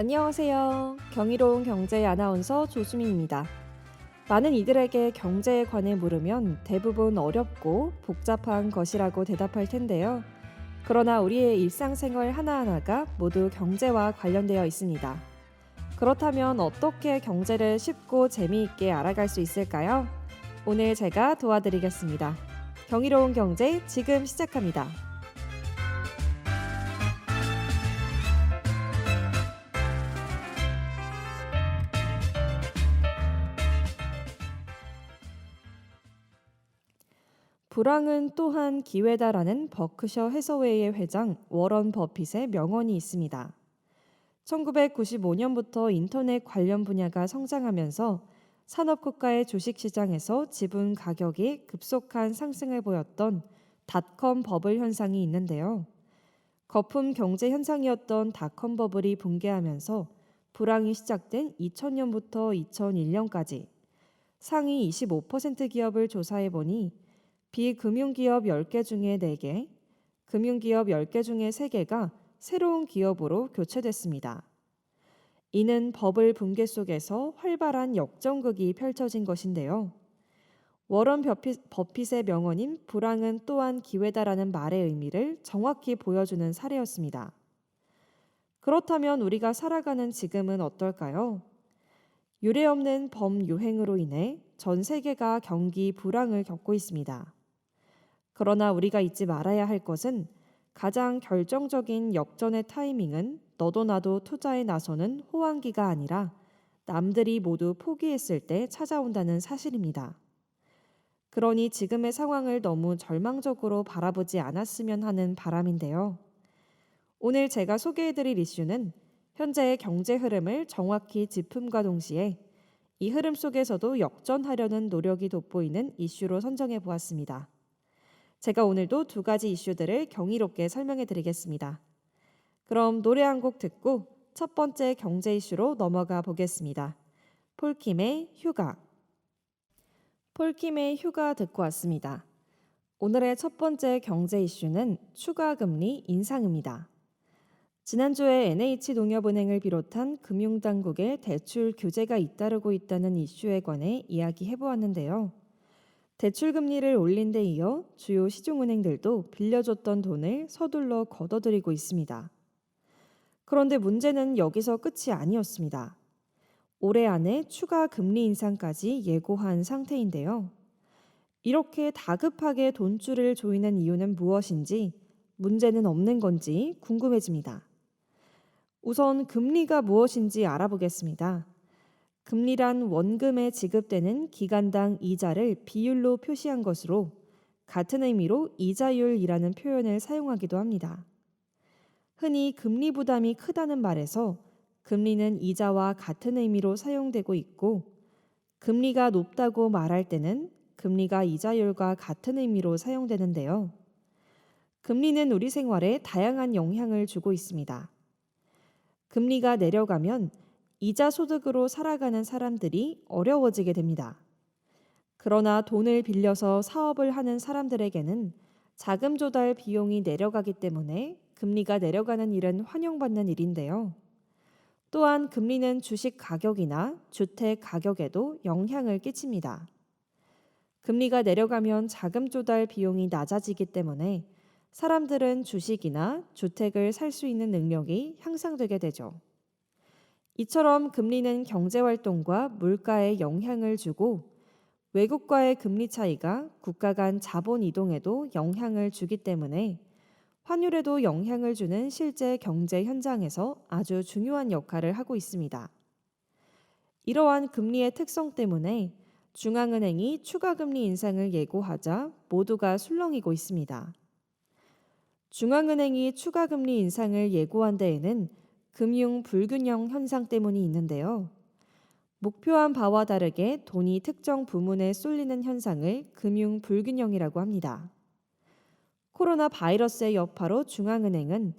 안녕하세요. 경이로운 경제 아나운서 조수민입니다. 많은 이들에게 경제에 관해 물으면 대부분 어렵고 복잡한 것이라고 대답할 텐데요. 그러나 우리의 일상생활 하나하나가 모두 경제와 관련되어 있습니다. 그렇다면 어떻게 경제를 쉽고 재미있게 알아갈 수 있을까요? 오늘 제가 도와드리겠습니다. 경이로운 경제 지금 시작합니다. 불황은 또한 기회다라는 버크셔 해서웨이의 회장 워런 버핏의 명언이 있습니다. 1995년부터 인터넷 관련 분야가 성장하면서 산업국가의 주식시장에서 지분 가격이 급속한 상승을 보였던 닷컴 버블 현상이 있는데요. 거품 경제 현상이었던 닷컴 버블이 붕괴하면서 불황이 시작된 2000년부터 2001년까지 상위 25% 기업을 조사해 보니 비금융기업 10개 중에 4개, 금융기업 10개 중에 3개가 새로운 기업으로 교체됐습니다. 이는 버블 붕괴 속에서 활발한 역전극이 펼쳐진 것인데요. 워런 버핏의 명언인 불황은 또한 기회다라는 말의 의미를 정확히 보여주는 사례였습니다. 그렇다면 우리가 살아가는 지금은 어떨까요? 유례없는 범유행으로 인해 전 세계가 경기 불황을 겪고 있습니다. 그러나 우리가 잊지 말아야 할 것은 가장 결정적인 역전의 타이밍은 너도 나도 투자에 나서는 호황기가 아니라 남들이 모두 포기했을 때 찾아온다는 사실입니다. 그러니 지금의 상황을 너무 절망적으로 바라보지 않았으면 하는 바람인데요. 오늘 제가 소개해드릴 이슈는 현재의 경제 흐름을 정확히 짚음과 동시에 이 흐름 속에서도 역전하려는 노력이 돋보이는 이슈로 선정해 보았습니다. 제가 오늘도 두 가지 이슈들을 경이롭게 설명해 드리겠습니다. 그럼 노래 한 곡 듣고 첫 번째 경제 이슈로 넘어가 보겠습니다. 폴킴의 휴가. 폴킴의 휴가 듣고 왔습니다. 오늘의 첫 번째 경제 이슈는 추가 금리 인상입니다. 지난주에 NH농협은행을 비롯한 금융당국의 대출 규제가 잇따르고 있다는 이슈에 관해 이야기해 보았는데요. 대출 금리를 올린 데 이어 주요 시중은행들도 빌려줬던 돈을 서둘러 걷어들이고 있습니다. 그런데 문제는 여기서 끝이 아니었습니다. 올해 안에 추가 금리 인상까지 예고한 상태인데요. 이렇게 다급하게 돈줄을 조이는 이유는 무엇인지, 문제는 없는 건지 궁금해집니다. 우선 금리가 무엇인지 알아보겠습니다. 금리란 원금에 지급되는 기간당 이자를 비율로 표시한 것으로 같은 의미로 이자율이라는 표현을 사용하기도 합니다. 흔히 금리 부담이 크다는 말에서 금리는 이자와 같은 의미로 사용되고 있고 금리가 높다고 말할 때는 금리가 이자율과 같은 의미로 사용되는데요. 금리는 우리 생활에 다양한 영향을 주고 있습니다. 금리가 내려가면 이자 소득으로 살아가는 사람들이 어려워지게 됩니다. 그러나 돈을 빌려서 사업을 하는 사람들에게는 자금 조달 비용이 내려가기 때문에 금리가 내려가는 일은 환영받는 일인데요. 또한 금리는 주식 가격이나 주택 가격에도 영향을 끼칩니다. 금리가 내려가면 자금 조달 비용이 낮아지기 때문에 사람들은 주식이나 주택을 살 수 있는 능력이 향상되게 되죠. 이처럼 금리는 경제활동과 물가에 영향을 주고 외국과의 금리 차이가 국가 간 자본 이동에도 영향을 주기 때문에 환율에도 영향을 주는 실제 경제 현장에서 아주 중요한 역할을 하고 있습니다. 이러한 금리의 특성 때문에 중앙은행이 추가 금리 인상을 예고하자 모두가 술렁이고 있습니다. 중앙은행이 추가 금리 인상을 예고한 데에는 금융 불균형 현상 때문이 있는데요. 목표한 바와 다르게 돈이 특정 부문에 쏠리는 현상을 금융 불균형이라고 합니다. 코로나 바이러스의 여파로 중앙은행은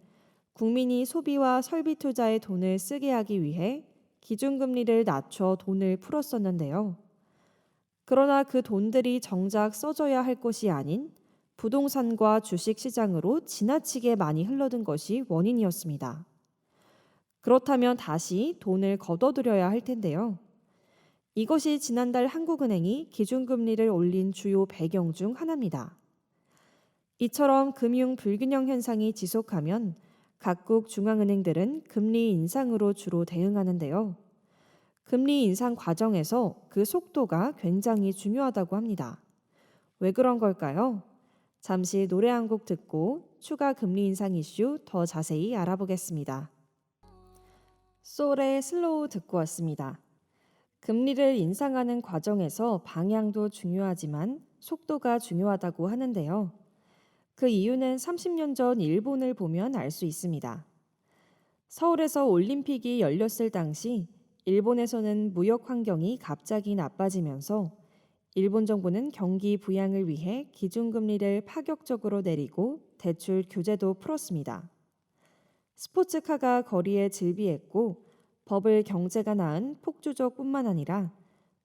국민이 소비와 설비 투자에 돈을 쓰게 하기 위해 기준금리를 낮춰 돈을 풀었었는데요. 그러나 그 돈들이 정작 써져야 할 곳이 아닌 부동산과 주식 시장으로 지나치게 많이 흘러든 것이 원인이었습니다. 그렇다면 다시 돈을 걷어들여야 할 텐데요. 이것이 지난달 한국은행이 기준금리를 올린 주요 배경 중 하나입니다. 이처럼 금융 불균형 현상이 지속하면 각국 중앙은행들은 금리 인상으로 주로 대응하는데요. 금리 인상 과정에서 그 속도가 굉장히 중요하다고 합니다. 왜 그런 걸까요? 잠시 노래 한 곡 듣고 추가 금리 인상 이슈 더 자세히 알아보겠습니다. 소울의 슬로우 듣고 왔습니다. 금리를 인상하는 과정에서 방향도 중요하지만 속도가 중요하다고 하는데요. 그 이유는 30년 전 일본을 보면 알 수 있습니다. 서울에서 올림픽이 열렸을 당시 일본에서는 무역 환경이 갑자기 나빠지면서 일본 정부는 경기 부양을 위해 기준금리를 파격적으로 내리고 대출 규제도 풀었습니다. 스포츠카가 거리에 즐비했고 버블 경제가 낳은 폭주족뿐만 아니라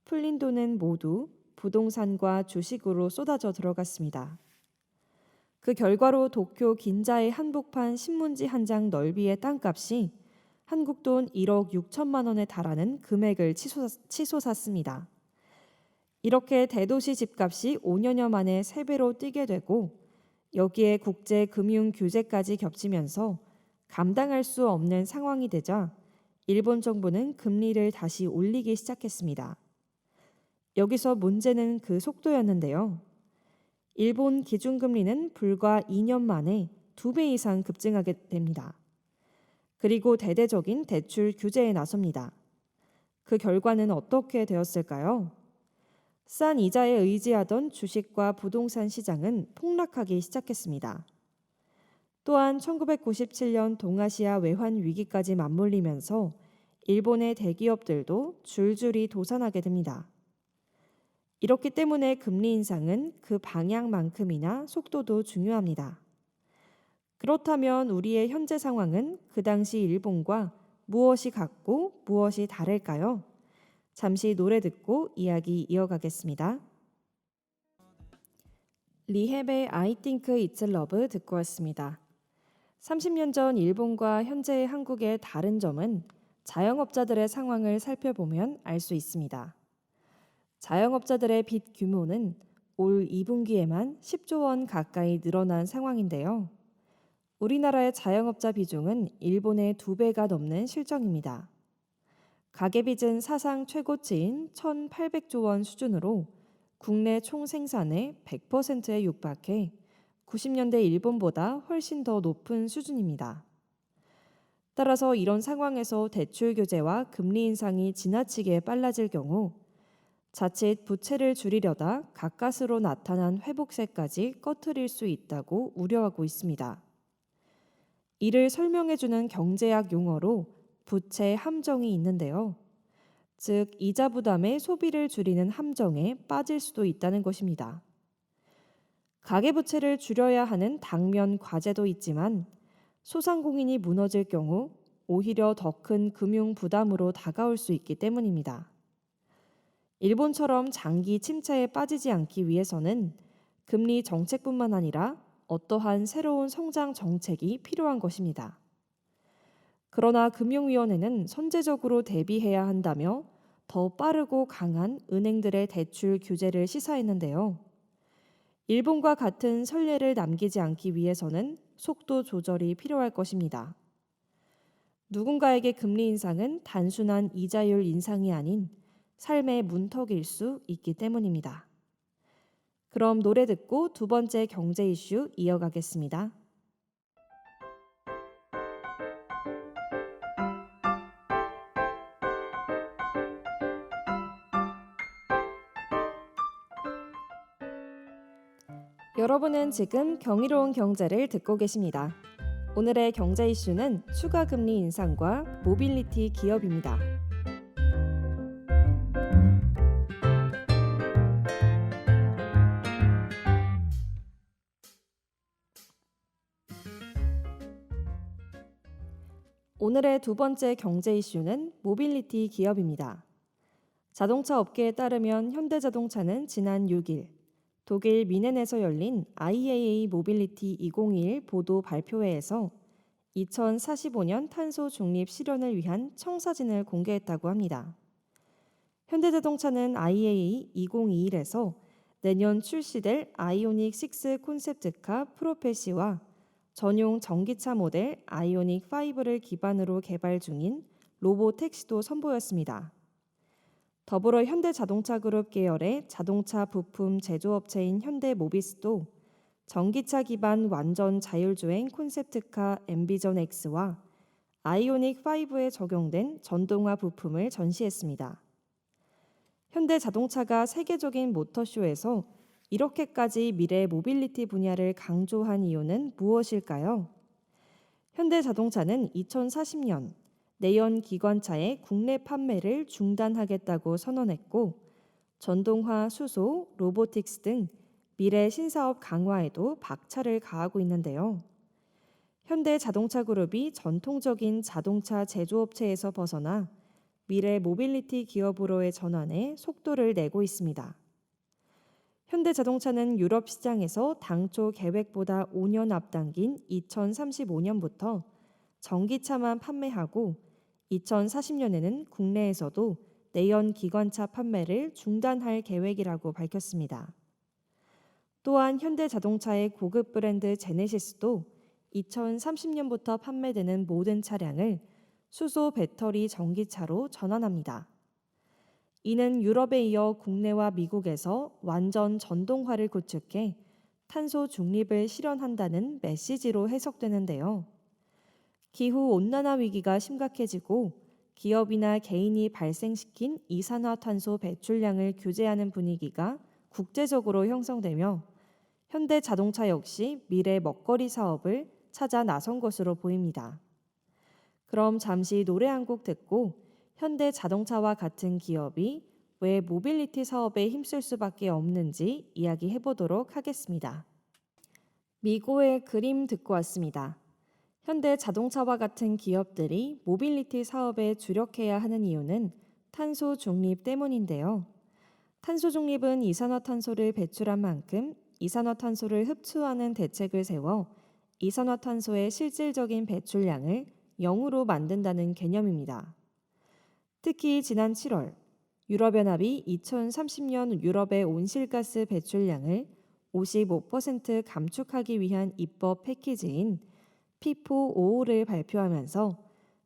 풀린 돈은 모두 부동산과 주식으로 쏟아져 들어갔습니다. 그 결과로 도쿄 긴자의 한복판 신문지 한 장 넓이의 땅값이 한국 돈 1억 6천만 원에 달하는 금액을 치솟았습니다. 이렇게 대도시 집값이 5년여 만에 3배로 뛰게 되고 여기에 국제 금융 규제까지 겹치면서 감당할 수 없는 상황이 되자 일본 정부는 금리를 다시 올리기 시작했습니다. 여기서 문제는 그 속도였는데요. 일본 기준금리는 불과 2년 만에 2배 이상 급증하게 됩니다. 그리고 대대적인 대출 규제에 나섭니다. 그 결과는 어떻게 되었을까요? 싼 이자에 의지하던 주식과 부동산 시장은 폭락하기 시작했습니다. 또한 1997년 동아시아 외환 위기까지 맞물리면서 일본의 대기업들도 줄줄이 도산하게 됩니다. 이렇기 때문에 금리 인상은 그 방향만큼이나 속도도 중요합니다. 그렇다면 우리의 현재 상황은 그 당시 일본과 무엇이 같고 무엇이 다를까요? 잠시 노래 듣고 이야기 이어가겠습니다. 리헵의 I think it's love 듣고 왔습니다. 30년 전 일본과 현재의 한국의 다른 점은 자영업자들의 상황을 살펴보면 알 수 있습니다. 자영업자들의 빚 규모는 올 2분기에만 10조 원 가까이 늘어난 상황인데요. 우리나라의 자영업자 비중은 일본의 2배가 넘는 실정입니다. 가계빚은 사상 최고치인 1,800조 원 수준으로 국내 총 생산의 100%에 육박해 90년대 일본보다 훨씬 더 높은 수준입니다. 따라서 이런 상황에서 대출 규제와 금리 인상이 지나치게 빨라질 경우 자칫 부채를 줄이려다 가까스로 나타난 회복세까지 꺼트릴 수 있다고 우려하고 있습니다. 이를 설명해주는 경제학 용어로 부채 함정이 있는데요. 즉 이자 부담의 소비를 줄이는 함정에 빠질 수도 있다는 것입니다. 가계부채를 줄여야 하는 당면 과제도 있지만 소상공인이 무너질 경우 오히려 더 큰 금융 부담으로 다가올 수 있기 때문입니다. 일본처럼 장기 침체에 빠지지 않기 위해서는 금리 정책뿐만 아니라 어떠한 새로운 성장 정책이 필요한 것입니다. 그러나 금융위원회는 선제적으로 대비해야 한다며 더 빠르고 강한 은행들의 대출 규제를 시사했는데요. 일본과 같은 선례를 남기지 않기 위해서는 속도 조절이 필요할 것입니다. 누군가에게 금리 인상은 단순한 이자율 인상이 아닌 삶의 문턱일 수 있기 때문입니다. 그럼 노래 듣고 두 번째 경제 이슈 이어가겠습니다. 여러분은 지금 경이로운 경제를 듣고 계십니다. 오늘의 경제 이슈는 추가 금리 인상과 모빌리티 기업입니다. 오늘의 두 번째 경제 이슈는 모빌리티 기업입니다. 자동차 업계에 따르면 현대자동차는 지난 6일 독일 미넨에서 열린 IAA 모빌리티 2021 보도 발표회에서 2045년 탄소 중립 실현을 위한 청사진을 공개했다고 합니다. 현대자동차는 IAA 2021에서 내년 출시될 아이오닉 6 콘셉트카 프로페시와 전용 전기차 모델 아이오닉 5를 기반으로 개발 중인 로보택시도 선보였습니다. 더불어 현대자동차 그룹 계열의 자동차 부품 제조업체인 현대모비스도 전기차 기반 완전 자율주행 콘셉트카 앰비전 X와 아이오닉 5에 적용된 전동화 부품을 전시했습니다. 현대자동차가 세계적인 모터쇼에서 이렇게까지 미래 모빌리티 분야를 강조한 이유는 무엇일까요? 현대자동차는 2040년 내연 기관차의 국내 판매를 중단하겠다고 선언했고 전동화, 수소, 로보틱스 등 미래 신사업 강화에도 박차를 가하고 있는데요. 현대자동차그룹이 전통적인 자동차 제조업체에서 벗어나 미래 모빌리티 기업으로의 전환에 속도를 내고 있습니다. 현대자동차는 유럽 시장에서 당초 계획보다 5년 앞당긴 2035년부터 전기차만 판매하고 2040년에는 국내에서도 내연 기관차 판매를 중단할 계획이라고 밝혔습니다. 또한 현대자동차의 고급 브랜드 제네시스도 2030년부터 판매되는 모든 차량을 수소 배터리 전기차로 전환합니다. 이는 유럽에 이어 국내와 미국에서 완전 전동화를 구축해 탄소 중립을 실현한다는 메시지로 해석되는데요. 기후 온난화 위기가 심각해지고 기업이나 개인이 발생시킨 이산화탄소 배출량을 규제하는 분위기가 국제적으로 형성되며 현대자동차 역시 미래 먹거리 사업을 찾아 나선 것으로 보입니다. 그럼 잠시 노래 한 곡 듣고 현대자동차와 같은 기업이 왜 모빌리티 사업에 힘쓸 수밖에 없는지 이야기해 보도록 하겠습니다. 미고의 그림 듣고 왔습니다. 현대자동차와 같은 기업들이 모빌리티 사업에 주력해야 하는 이유는 탄소 중립 때문인데요. 탄소 중립은 이산화탄소를 배출한 만큼 이산화탄소를 흡수하는 대책을 세워 이산화탄소의 실질적인 배출량을 0으로 만든다는 개념입니다. 특히 지난 7월 유럽연합이 2030년 유럽의 온실가스 배출량을 55% 감축하기 위한 입법 패키지인 P455를 발표하면서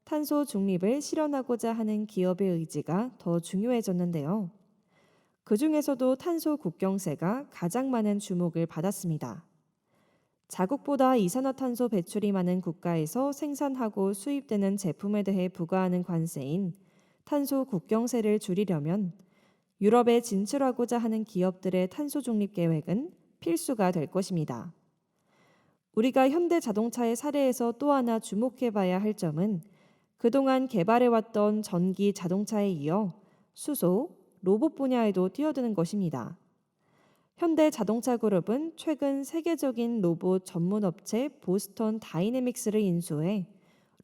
탄소 중립을 실현하고자 하는 기업의 의지가 더 중요해졌는데요. 그 중에서도 탄소 국경세가 가장 많은 주목을 받았습니다. 자국보다 이산화탄소 배출이 많은 국가에서 생산하고 수입되는 제품에 대해 부과하는 관세인 탄소 국경세를 줄이려면 유럽에 진출하고자 하는 기업들의 탄소 중립 계획은 필수가 될 것입니다. 우리가 현대자동차의 사례에서 또 하나 주목해봐야 할 점은 그동안 개발해왔던 전기 자동차에 이어 수소, 로봇 분야에도 뛰어드는 것입니다. 현대자동차그룹은 최근 세계적인 로봇 전문 업체 보스턴 다이내믹스를 인수해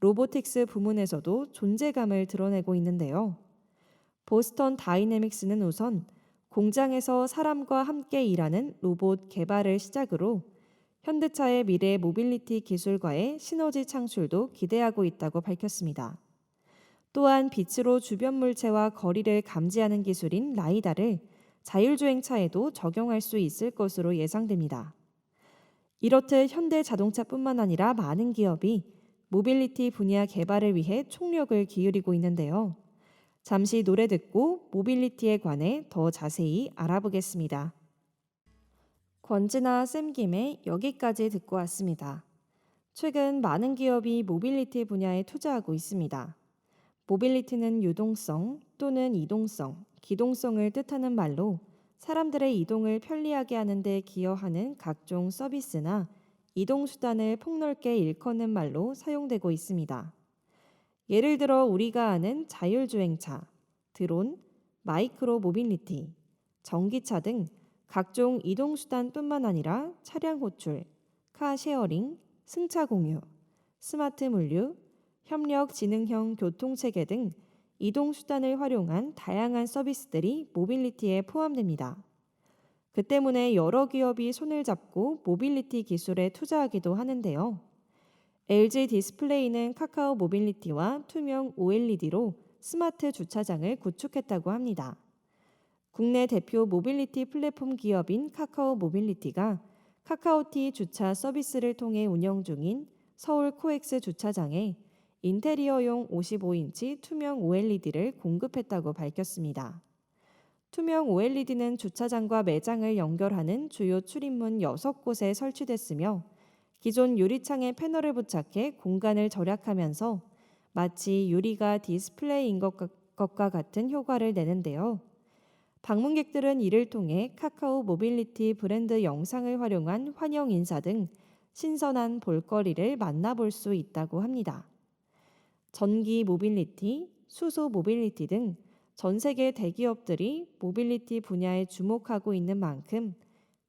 로보틱스 부문에서도 존재감을 드러내고 있는데요. 보스턴 다이내믹스는 우선 공장에서 사람과 함께 일하는 로봇 개발을 시작으로 현대차의 미래 모빌리티 기술과의 시너지 창출도 기대하고 있다고 밝혔습니다. 또한 빛으로 주변 물체와 거리를 감지하는 기술인 라이다를 자율주행차에도 적용할 수 있을 것으로 예상됩니다. 이렇듯 현대자동차뿐만 아니라 많은 기업이 모빌리티 분야 개발을 위해 총력을 기울이고 있는데요. 잠시 노래 듣고 모빌리티에 관해 더 자세히 알아보겠습니다. 권진아 쌤김의 여기까지 듣고 왔습니다. 최근 많은 기업이 모빌리티 분야에 투자하고 있습니다. 모빌리티는 유동성 또는 이동성, 기동성을 뜻하는 말로 사람들의 이동을 편리하게 하는 데 기여하는 각종 서비스나 이동수단을 폭넓게 일컫는 말로 사용되고 있습니다. 예를 들어 우리가 아는 자율주행차, 드론, 마이크로 모빌리티, 전기차 등 각종 이동수단뿐만 아니라 차량 호출, 카쉐어링, 승차 공유, 스마트 물류, 협력 지능형 교통체계 등 이동수단을 활용한 다양한 서비스들이 모빌리티에 포함됩니다. 그 때문에 여러 기업이 손을 잡고 모빌리티 기술에 투자하기도 하는데요. LG 디스플레이는 카카오 모빌리티와 투명 OLED로 스마트 주차장을 구축했다고 합니다. 국내 대표 모빌리티 플랫폼 기업인 카카오 모빌리티가 카카오티 주차 서비스를 통해 운영 중인 서울 코엑스 주차장에 인테리어용 55인치 투명 OLED를 공급했다고 밝혔습니다. 투명 OLED는 주차장과 매장을 연결하는 주요 출입문 6곳에 설치됐으며 기존 유리창에 패널을 부착해 공간을 절약하면서 마치 유리가 디스플레이인 것과 같은 효과를 내는데요. 방문객들은 이를 통해 카카오 모빌리티 브랜드 영상을 활용한 환영 인사 등 신선한 볼거리를 만나볼 수 있다고 합니다. 전기 모빌리티, 수소 모빌리티 등 전 세계 대기업들이 모빌리티 분야에 주목하고 있는 만큼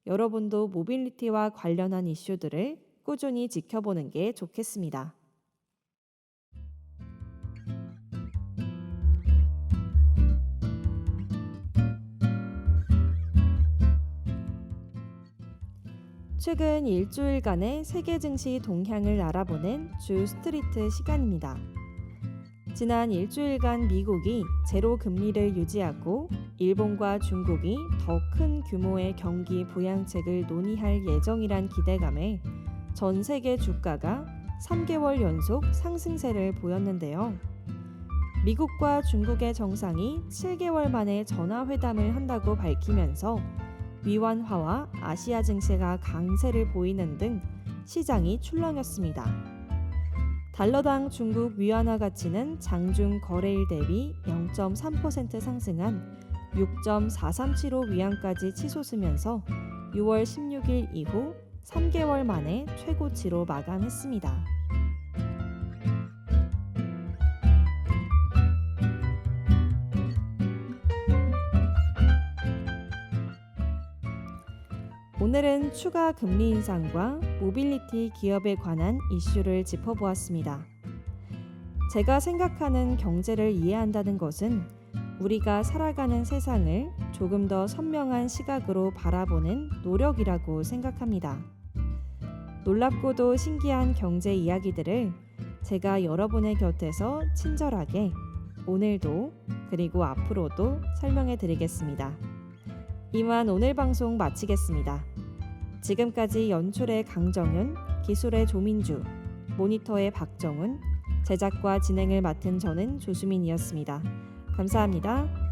여러분도 모빌리티와 관련한 이슈들을 꾸준히 지켜보는 게 좋겠습니다. 최근 일주일간의 세계 증시 동향을 알아보는 주 스트리트 시간입니다. 지난 일주일간 미국이 제로 금리를 유지하고 일본과 중국이 더 큰 규모의 경기 부양책을 논의할 예정이란 기대감에 전 세계 주가가 3개월 연속 상승세를 보였는데요. 미국과 중국의 정상이 7개월 만에 전화회담을 한다고 밝히면서 위완화와 아시아 증시가 강세를 보이는 등 시장이 출렁였습니다. 달러당 중국 위안화 가치는 장중 거래일 대비 0.3% 상승한 6.4375위안까지 치솟으면서 6월 16일 이후 3개월 만에 최고치로 마감했습니다. 오늘은 추가 금리 인상과 모빌리티 기업에 관한 이슈를 짚어보았습니다. 제가 생각하는 경제를 이해한다는 것은 우리가 살아가는 세상을 조금 더 선명한 시각으로 바라보는 노력이라고 생각합니다. 놀랍고도 신기한 경제 이야기들을 제가 여러분의 곁에서 친절하게 오늘도 그리고 앞으로도 설명해 드리겠습니다. 이만 오늘 방송 마치겠습니다. 지금까지 연출의 강정윤, 기술의 조민주, 모니터의 박정훈, 제작과 진행을 맡은 저는 조수민이었습니다. 감사합니다.